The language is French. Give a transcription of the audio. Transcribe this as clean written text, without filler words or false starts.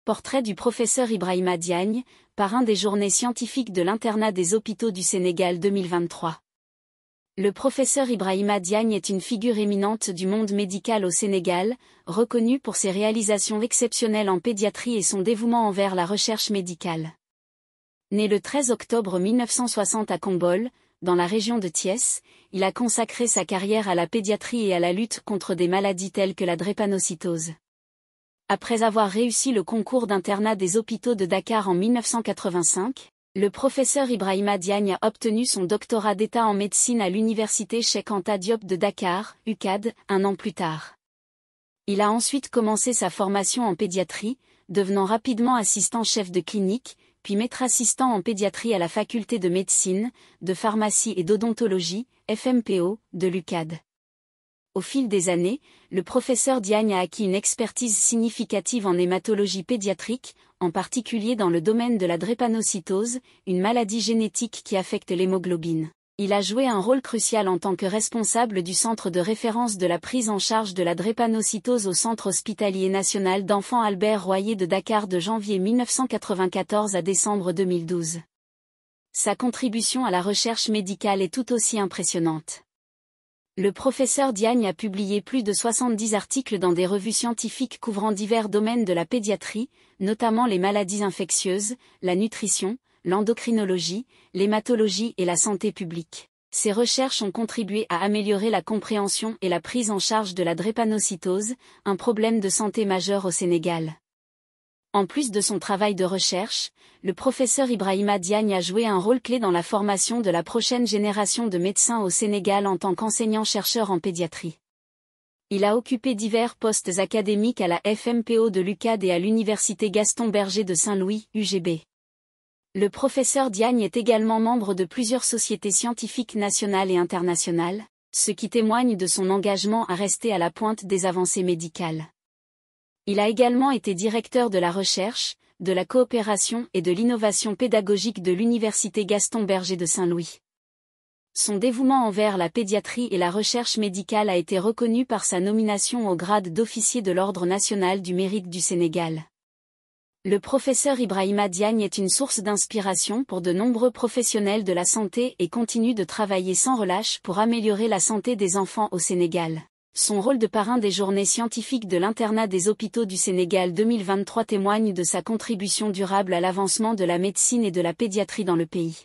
Portrait du professeur Ibrahima Diagne, parrain des Journées scientifiques de l'internat des hôpitaux du Sénégal 2023. Le professeur Ibrahima Diagne est une figure éminente du monde médical au Sénégal, reconnu pour ses réalisations exceptionnelles en pédiatrie et son dévouement envers la recherche médicale. Né le 13 octobre 1960 à Khombole, dans la région de Thiès, il a consacré sa carrière à la pédiatrie et à la lutte contre des maladies telles que la drépanocytose. Après avoir réussi le concours d'internat des hôpitaux de Dakar en 1985, le professeur Ibrahima Diagne a obtenu son doctorat d'État en médecine à l'université Cheikh Anta Diop de Dakar, UCAD, un an plus tard. Il a ensuite commencé sa formation en pédiatrie, devenant rapidement assistant-chef de clinique, puis maître assistant en pédiatrie à la faculté de médecine, de pharmacie et d'odontologie, FMPO, de l'UCAD. Au fil des années, le professeur Diagne a acquis une expertise significative en hématologie pédiatrique, en particulier dans le domaine de la drépanocytose, une maladie génétique qui affecte l'hémoglobine. Il a joué un rôle crucial en tant que responsable du centre de référence de la prise en charge de la drépanocytose au Centre hospitalier national d'enfants Albert Royer de Dakar de janvier 1994 à décembre 2012. Sa contribution à la recherche médicale est tout aussi impressionnante. Le professeur Diagne a publié plus de 70 articles dans des revues scientifiques couvrant divers domaines de la pédiatrie, notamment les maladies infectieuses, la nutrition, l'endocrinologie, l'hématologie et la santé publique. Ses recherches ont contribué à améliorer la compréhension et la prise en charge de la drépanocytose, un problème de santé majeur au Sénégal. En plus de son travail de recherche, le professeur Ibrahima Diagne a joué un rôle clé dans la formation de la prochaine génération de médecins au Sénégal en tant qu'enseignant-chercheur en pédiatrie. Il a occupé divers postes académiques à la FMPO de l'UCAD et à l'Université Gaston Berger de Saint-Louis, UGB. Le professeur Diagne est également membre de plusieurs sociétés scientifiques nationales et internationales, ce qui témoigne de son engagement à rester à la pointe des avancées médicales. Il a également été directeur de la recherche, de la coopération et de l'innovation pédagogique de l'Université Gaston Berger de Saint-Louis. Son dévouement envers la pédiatrie et la recherche médicale a été reconnu par sa nomination au grade d'officier de l'Ordre national du mérite du Sénégal. Le professeur Ibrahima Diagne est une source d'inspiration pour de nombreux professionnels de la santé et continue de travailler sans relâche pour améliorer la santé des enfants au Sénégal. Son rôle de parrain des Journées scientifiques de l'internat des hôpitaux du Sénégal 2023 témoigne de sa contribution durable à l'avancement de la médecine et de la pédiatrie dans le pays.